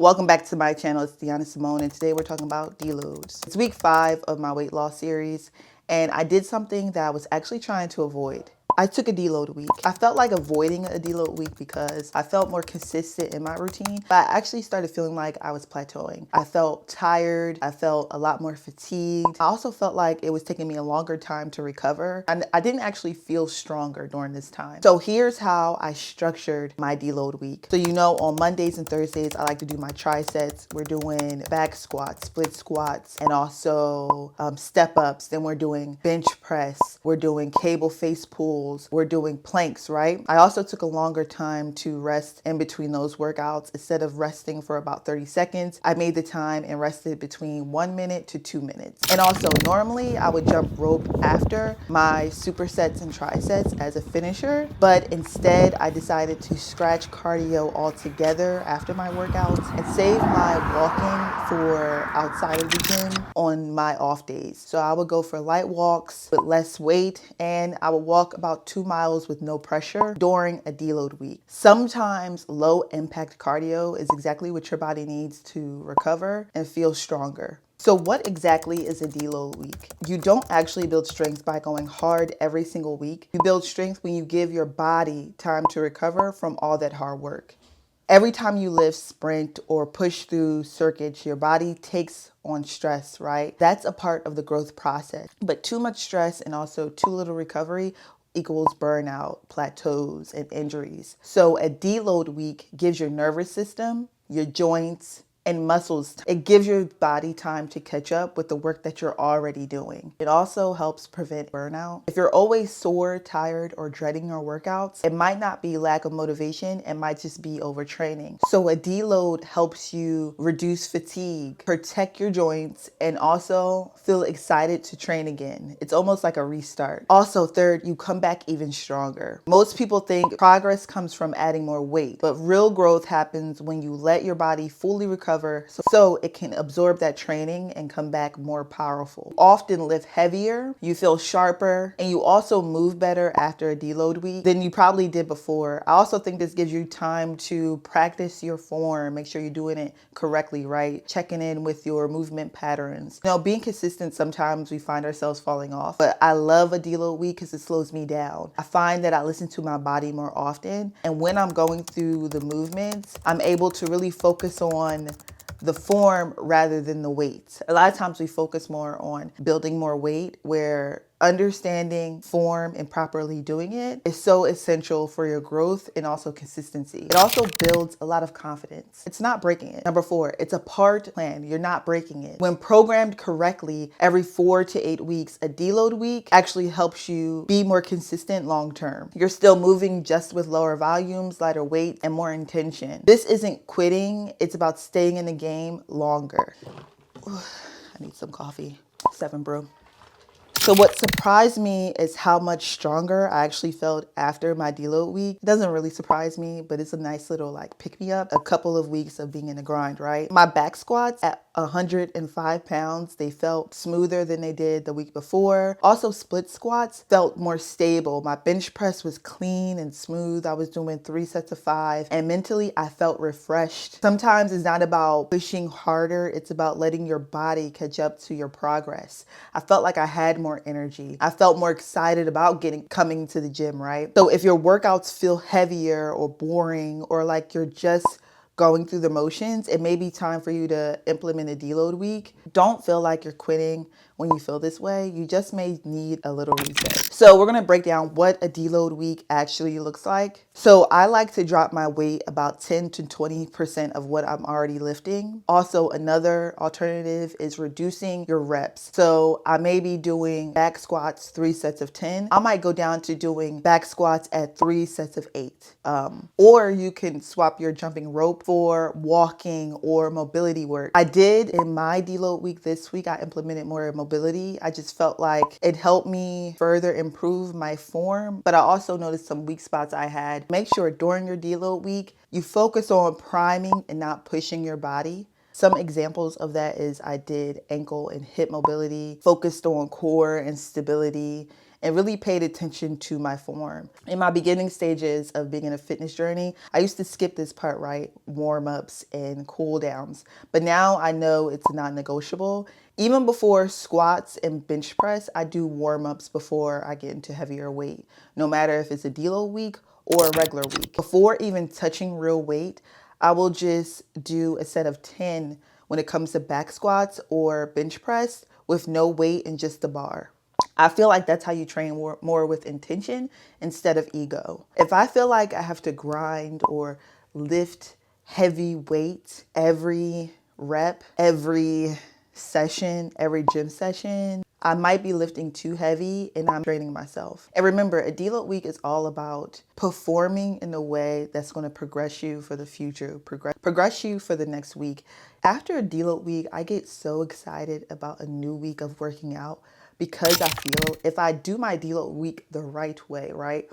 Welcome back to my channel. It's Deanna Simone, and today we're talking about deloads. It's week 5 of my weight loss series, and I did something that I was actually trying to avoid. I took a deload week. I felt like avoiding a deload week because I felt more consistent in my routine, but I actually started feeling like I was plateauing. I felt tired. I felt a lot more fatigued. I also felt like it was taking me a longer time to recover, and I didn't actually feel stronger during this time. So here's how I structured my deload week. So on Mondays and Thursdays, I like to do my triceps. We're doing back squats, split squats, and also step ups. Then we're doing bench press. We're doing cable face pulls. We're doing planks, right? I also took a longer time to rest in between those workouts. Instead of resting for about 30 seconds, I made the time and rested between 1 minute to 2 minutes. And also normally I would jump rope after my supersets and triceps as a finisher, but instead I decided to scratch cardio altogether after my workouts and save my walking for outside of the gym on my off days. So I would go for light walks with less weight, and I would walk about 2 miles with no pressure during a deload week. Sometimes low impact cardio is exactly what your body needs to recover and feel stronger. So what exactly is a deload week? You don't actually build strength by going hard every single week. You build strength when you give your body time to recover from all that hard work. Every time you lift, sprint, or push through circuits, your body takes on stress, right? That's a part of the growth process. But too much stress and also too little recovery equals burnout, plateaus, and injuries. So a deload week gives your nervous system, your joints, and muscles. It gives your body time to catch up with the work that you're already doing. It also helps prevent burnout. If you're always sore, tired, or dreading your workouts, it might not be lack of motivation, it might just be overtraining. So a deload helps you reduce fatigue, protect your joints, and also feel excited to train again. It's almost like a restart. Also, third, you come back even stronger. Most people think progress comes from adding more weight, but real growth happens when you let your body fully recover so it can absorb that training and come back more powerful. You often lift heavier, you feel sharper, and you also move better after a deload week than you probably did before. I also think this gives you time to practice your form, make sure you're doing it correctly, right? Checking in with your movement patterns. Being consistent, sometimes we find ourselves falling off, but I love a deload week because it slows me down. I find that I listen to my body more often, and when I'm going through the movements, I'm able to really focus on the form rather than the weight. A lot of times we focus more on building more weight, where understanding form and properly doing it is so essential for your growth and also consistency. It also builds a lot of confidence. It's not breaking it. Number 4, it's a part plan. You're not breaking it. When programmed correctly, every 4 to 8 weeks, a deload week actually helps you be more consistent long term. You're still moving, just with lower volumes, lighter weight, and more intention. This isn't quitting. It's about staying in the game longer. I need some coffee. 7 brew. So what surprised me is how much stronger I actually felt after my deload week. It doesn't really surprise me, but it's a nice little pick-me-up. A couple of weeks of being in the grind, right? My back squats at 105 pounds, they felt smoother than they did the week before. Also, split squats felt more stable. My bench press was clean and smooth. I was doing 3 sets of 5, and mentally I felt refreshed. Sometimes it's not about pushing harder, it's about letting your body catch up to your progress. I felt like I had more energy. I felt more excited about coming to the gym, right? So if your workouts feel heavier or boring, or like you're just going through the motions, it may be time for you to implement a deload week. Don't feel like you're quitting when you feel this way. You just may need a little reset. So we're gonna break down what a deload week actually looks like. So I like to drop my weight about 10 to 20% of what I'm already lifting. Also, another alternative is reducing your reps. So I may be doing back squats 3 sets of 10. I might go down to doing back squats at 3 sets of 8. Or you can swap your jumping rope for walking or mobility work. I did in my deload week this week, I implemented more mobility. I just felt like it helped me further improve my form, but I also noticed some weak spots I had. Make sure during your deload week, you focus on priming and not pushing your body. Some examples of that is I did ankle and hip mobility, focused on core and stability, and really paid attention to my form. In my beginning stages of being in a fitness journey, I used to skip this part, right? Warm-ups and cool downs. But now I know it's non-negotiable. Even before squats and bench press, I do warm-ups before I get into heavier weight, no matter if it's a deload week or a regular week. Before even touching real weight, I will just do a set of 10 when it comes to back squats or bench press with no weight and just the bar. I feel like that's how you train more with intention instead of ego. If I feel like I have to grind or lift heavy weight every rep, every session, every gym session, I might be lifting too heavy and I'm draining myself. And remember, a deload week is all about performing in a way that's going to progress you for the future, progress you for the next week. After a deload week, I get so excited about a new week of working out because I feel if I do my deload week the right way, right?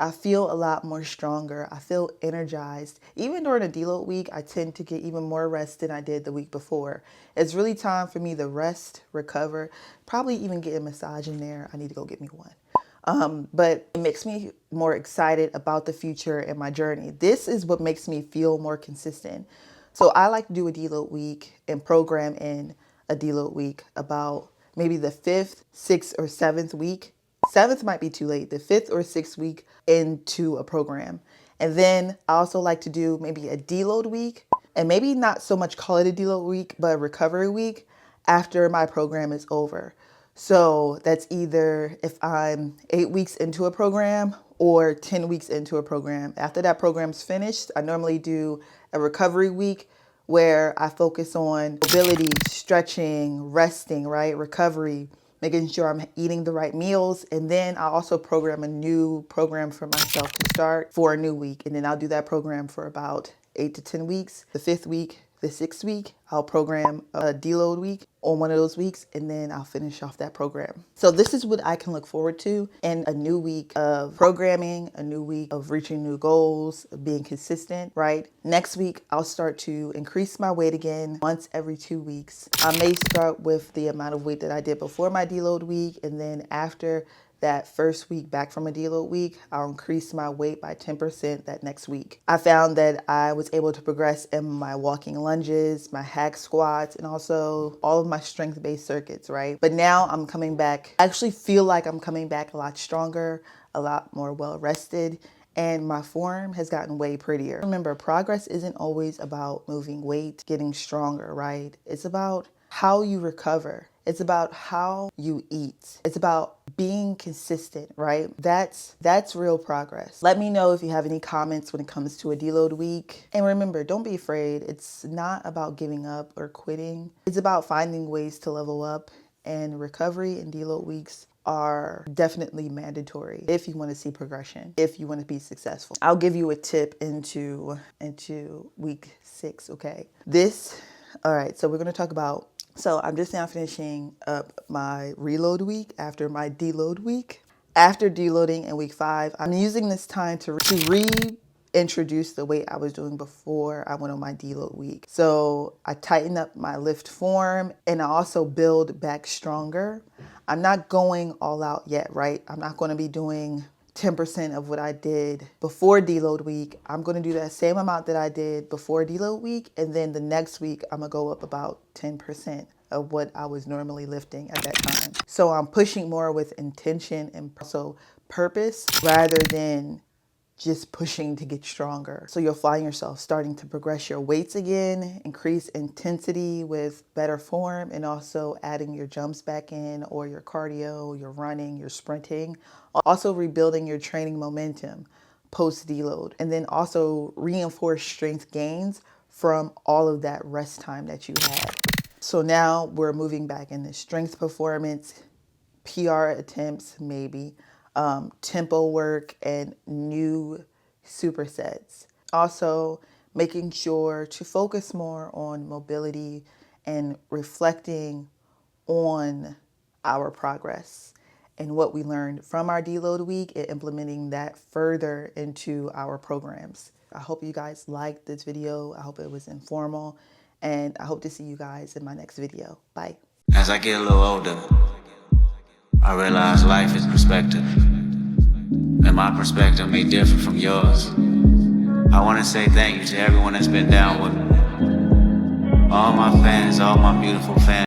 I feel a lot more stronger. I feel energized. Even during a deload week, I tend to get even more rest than I did the week before. It's really time for me to rest, recover, probably even get a massage in there. I need to go get me one. But it makes me more excited about the future and my journey. This is what makes me feel more consistent. So I like to do a deload week and program in a deload week about maybe the 5th, 6th, or 7th week. 7th might be too late, the 5th or 6th week into a program. And then I also like to do maybe a deload week, and maybe not so much call it a deload week, but a recovery week after my program is over. So that's either if I'm 8 weeks into a program or 10 weeks into a program. After that program's finished, I normally do a recovery week where I focus on mobility, stretching, resting, right? Recovery, making sure I'm eating the right meals. And then I'll also program a new program for myself to start for a new week. And then I'll do that program for about 8 to 10 weeks. The 5th week, the 6th week, I'll program a deload week on one of those weeks, and then I'll finish off that program. So this is what I can look forward to in a new week of programming, a new week of reaching new goals, of being consistent, right? Next week, I'll start to increase my weight again once every 2 weeks. I may start with the amount of weight that I did before my deload week, and then after that first week back from a deload week, I'll increase my weight by 10% that next week. I found that I was able to progress in my walking lunges, my hack squats, and also all of my strength-based circuits, right? But now I'm coming back, I actually feel like I'm coming back a lot stronger, a lot more well-rested, and my form has gotten way prettier. Remember, progress isn't always about moving weight, getting stronger, right? It's about how you recover. It's about how you eat. It's about being consistent, right? That's real progress. Let me know if you have any comments when it comes to a deload week. And remember, don't be afraid. It's not about giving up or quitting. It's about finding ways to level up, and recovery and deload weeks are definitely mandatory if you want to see progression, if you want to be successful. I'll give you a tip into week 6, okay? All right, so we're going to talk about, so I'm just now finishing up my reload week after my deload week. After deloading in week 5, I'm using this time to reintroduce the weight I was doing before I went on my deload week. So I tighten up my lift form and I also build back stronger. I'm not going all out yet, right? I'm not going to be doing 10% of what I did before deload week. I'm going to do that same amount that I did before deload week. And then the next week, I'm going to go up about 10% of what I was normally lifting at that time. So I'm pushing more with intention and also purpose rather than just pushing to get stronger. So you'll find yourself starting to progress your weights again, increase intensity with better form, and also adding your jumps back in, or your cardio, your running, your sprinting. Also rebuilding your training momentum post deload, and then also reinforce strength gains from all of that rest time that you had. So now we're moving back into strength performance, PR attempts maybe, tempo work, and new supersets. Also, making sure to focus more on mobility and reflecting on our progress and what we learned from our deload week and implementing that further into our programs. I hope you guys liked this video. I hope it was informal, and I hope to see you guys in my next video. Bye. As I get a little older, I realize life is perspective, and my perspective may differ from yours. I want to say thank you to everyone that's been down with me. All my fans, all my beautiful fans.